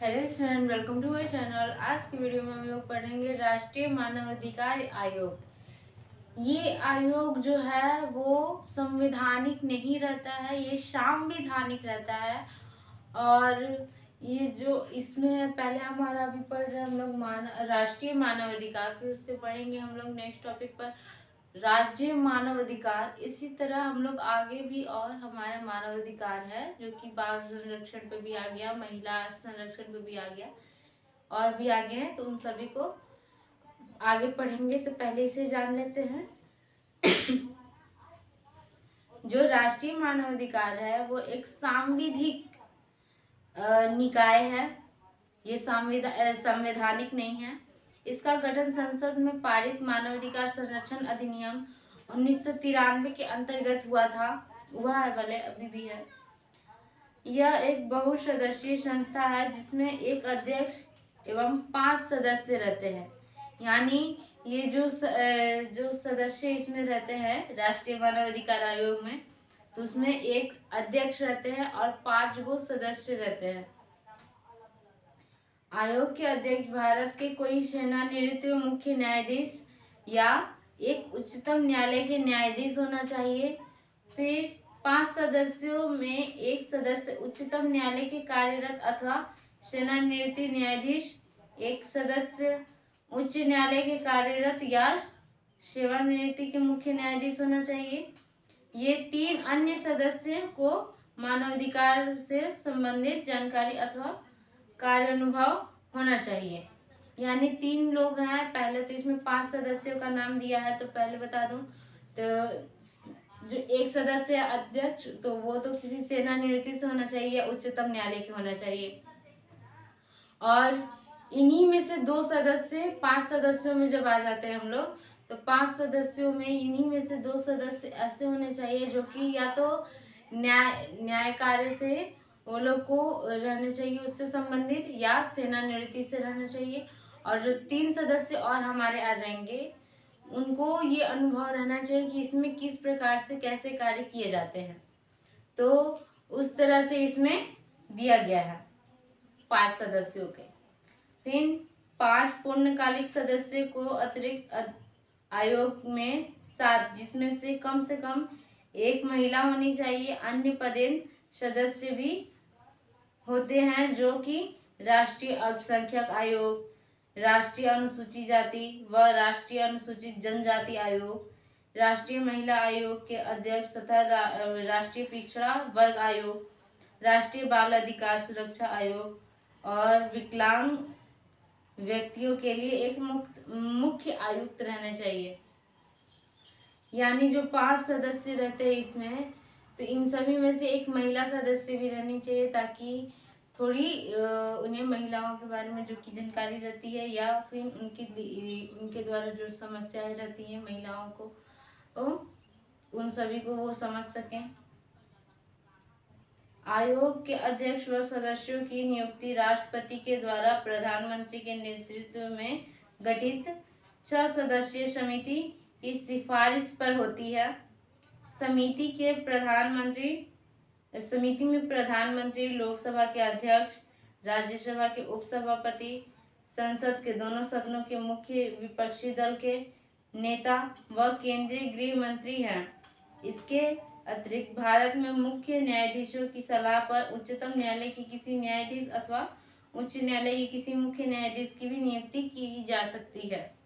Hello student, welcome to my channel. आज की video में हम लोग पढ़ेंगे राष्ट्रीय मानवाधिकार आयोग। ये आयोग जो है वो संवैधानिक नहीं रहता है, ये सांविधानिक रहता है। और ये जो इसमें पहले हमारा अभी पढ़ रहे हैं हम लोग राष्ट्रीय मानवाधिकार, फिर उससे पढ़ेंगे हम लोग नेक्स्ट टॉपिक पर राज्य मानवाधिकार। इसी तरह हम लोग आगे भी और हमारे मानवाधिकार है जो कि बाल संरक्षण पे भी आ गया, महिला संरक्षण पे भी आ गया, और भी आगे हैं, तो उन सभी को आगे पढ़ेंगे। तो पहले इसे जान लेते हैं। जो राष्ट्रीय मानवाधिकार है वो एक सांविधिक निकाय है, ये संवैधानिक नहीं है। इसका गठन संसद में पारित मानवाधिकार संरक्षण अधिनियम 1993 के अंतर्गत हुआ है, भले अभी भी है। यह एक बहुसदस्यीय संस्था है जिसमें एक अध्यक्ष एवं 5 सदस्य रहते हैं। यानी ये जो सदस्य इसमें रहते हैं राष्ट्रीय मानवाधिकार आयोग में, तो उसमें एक अध्यक्ष रहते हैं और 5 गो सदस्य रहते हैं। आयोग के अध्यक्ष भारत के कोई सेवानिवृत्त मुख्य न्यायाधीश या एक उच्चतम न्यायालय के न्यायाधीश होना चाहिए। फिर 5 सदस्यों में एक सदस्य उच्चतम न्यायालय के कार्यरत अथवा सेवानिवृत्त न्यायाधीश, एक सदस्य उच्च न्यायालय के कार्यरत या सेवानिवृत्ति के मुख्य न्यायाधीश होना चाहिए। ये 3 अन्य सदस्यों को मानवाधिकार से संबंधित जानकारी अथवा कार्य अनुभव होना चाहिए। यानी 3 लोग हैं। पहले तो इसमें 5 सदस्यों का नाम दिया है, तो पहले बता दूं तो जो एक सदस्य अध्यक्ष, तो वो तो किसी सेवानिवृत्ति से होना चाहिए या उच्चतम न्यायालय के होना चाहिए। और इन्हीं में से 2 सदस्य 5 सदस्यों में जब आ जाते हैं हम लोग, तो 5 सदस्यों में इन्हीं में से 2 सदस्य ऐसे होने चाहिए जो कि या तो न्याय कार्य से वो लोग को रहना चाहिए उससे संबंधित, या सेवानिवृत्ति से रहना चाहिए। और जो 3 सदस्य और हमारे आ जाएंगे, उनको ये अनुभव रहना चाहिए कि इसमें किस प्रकार से कैसे कार्य किए जाते हैं। तो उस तरह से इसमें दिया गया है 5 सदस्यों के। फिर 5 पूर्णकालिक सदस्य को अतिरिक्त आयोग में 7, जिसमें से कम एक महिला होनी चाहिए। अन्य पदेन सदस्य भी होते हैं जो कि राष्ट्रीय अल्पसंख्यक आयोग, राष्ट्रीय अनुसूचित जाति व राष्ट्रीय अनुसूचित जनजाति आयोग, राष्ट्रीय महिला आयोग के अध्यक्ष तथा राष्ट्रीय पिछड़ा वर्ग आयोग, राष्ट्रीय बाल अधिकार सुरक्षा आयोग और विकलांग व्यक्तियों के लिए एक मुख्य आयुक्त रहना चाहिए। यानी जो 5 सदस्य रहते हैं इसमें, तो इन सभी में से एक महिला सदस्य भी रहनी चाहिए, ताकि थोड़ी उन्हें महिलाओं के बारे में जो की जानकारी रहती है या फिर उनके द्वारा जो समस्याएं रहती हैं महिलाओं को, उन सभी को वो समझ सकें। आयोग के अध्यक्ष व सदस्यों की नियुक्ति राष्ट्रपति के द्वारा प्रधानमंत्री के नेतृत्व में गठित 6 सदस्यीय समिति की सिफारिश पर होती है। समिति में प्रधानमंत्री, लोकसभा के अध्यक्ष, राज्यसभा के उपसभापति, संसद के दोनों सदनों के मुख्य विपक्षी दल के नेता व केंद्रीय गृह मंत्री हैं। इसके अतिरिक्त भारत में मुख्य न्यायाधीशों की सलाह पर उच्चतम न्यायालय के किसी न्यायाधीश अथवा उच्च न्यायालय के किसी मुख्य न्यायाधीश की भी नियुक्ति की जा सकती है।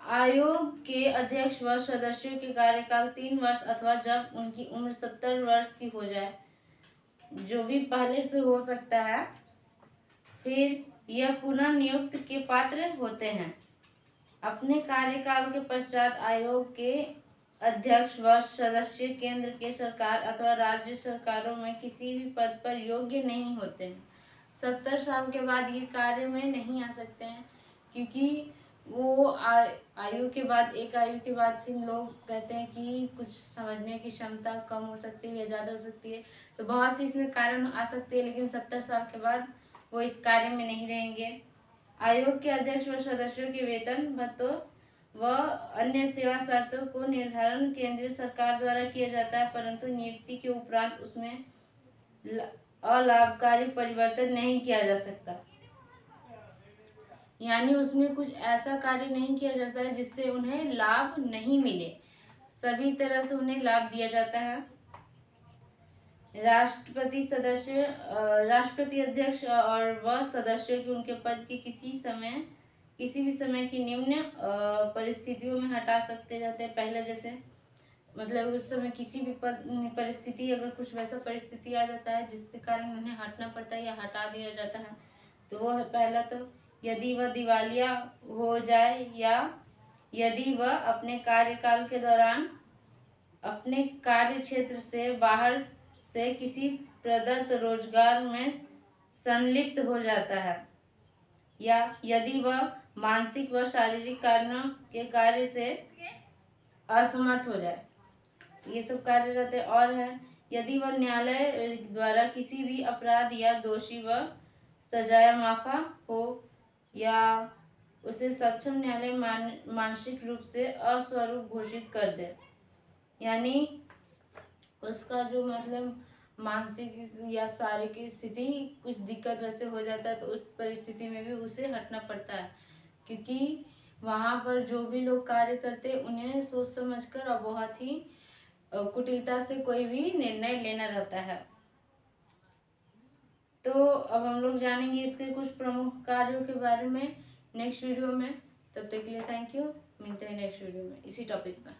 आयोग के अध्यक्ष व सदस्यों के कार्यकाल 3 वर्ष अथवा जब उनकी उम्र 70 वर्ष की हो जाए, जो भी पहले से हो सकता है, फिर यह पुनः नियुक्त के पात्र होते हैं। अपने कार्यकाल के पश्चात आयोग के अध्यक्ष व सदस्य केंद्र के सरकार अथवा राज्य सरकारों में किसी भी पद पर योग्य नहीं होते हैं। 70 साल के बाद ये कार्य में नहीं आ सकते हैं, क्योंकि वो आयु के बाद फिर लोग कहते हैं कि कुछ समझने की क्षमता कम हो सकती है या ज़्यादा हो सकती है, तो बहुत सी इसमें कारण आ सकते हैं, लेकिन 70 साल के बाद वो इस कार्य में नहीं रहेंगे। आयोग के अध्यक्ष व सदस्यों के वेतन भत्तों व अन्य सेवा शर्तों को निर्धारण केंद्रीय सरकार द्वारा किया जाता है, परंतु नियुक्ति के उपरांत उसमें अलाभकारी परिवर्तन नहीं किया जा सकता। यानी उसमें कुछ ऐसा कार्य नहीं किया जाता है जिससे उन्हें लाभ नहीं मिले, सभी तरह से उन्हें लाभ दिया जाता है। राष्ट्रपति अध्यक्ष और वह सदस्यों की उनके पद की किसी भी समय की निम्न परिस्थितियों में हटा सकते जाते हैं। पहले जैसे मतलब उस समय किसी भी परिस्थिति, अगर कुछ वैसा परिस्थिति आ जाता है जिसके कारण उन्हें हटना पड़ता है या हटा दिया जाता है, तो वो है पहला तो यदि वह दिवालिया हो जाए या यदि वह अपने कार्यकाल के दौरान अपने कार्य क्षेत्र से बाहर से किसी प्रदत्त रोजगार में संलिप्त हो जाता है, या यदि वह मानसिक व शारीरिक कारणों के कार्य से असमर्थ हो जाए, ये सब कार्य रहते। और है यदि वह न्यायालय द्वारा किसी भी अपराध या दोषी व सजाया माफा हो या उसे सक्षम न्यायालय मानसिक रूप से अस्वरूप घोषित कर दे, यानी उसका जो मतलब मानसिक या शारीरिक स्थिति कुछ दिक्कत वैसे हो जाता है, तो उस परिस्थिति में भी उसे हटना पड़ता है, क्योंकि वहाँ पर जो भी लोग कार्य करते उन्हें सोच समझकर और बहुत ही कुटिलता से कोई भी निर्णय लेना रहता है। तो अब हम लोग जानेंगे इसके कुछ प्रमुख कार्यों के बारे में नेक्स्ट वीडियो में। तब तक के लिए थैंक यू, मिलते हैं नेक्स्ट वीडियो में इसी टॉपिक पर।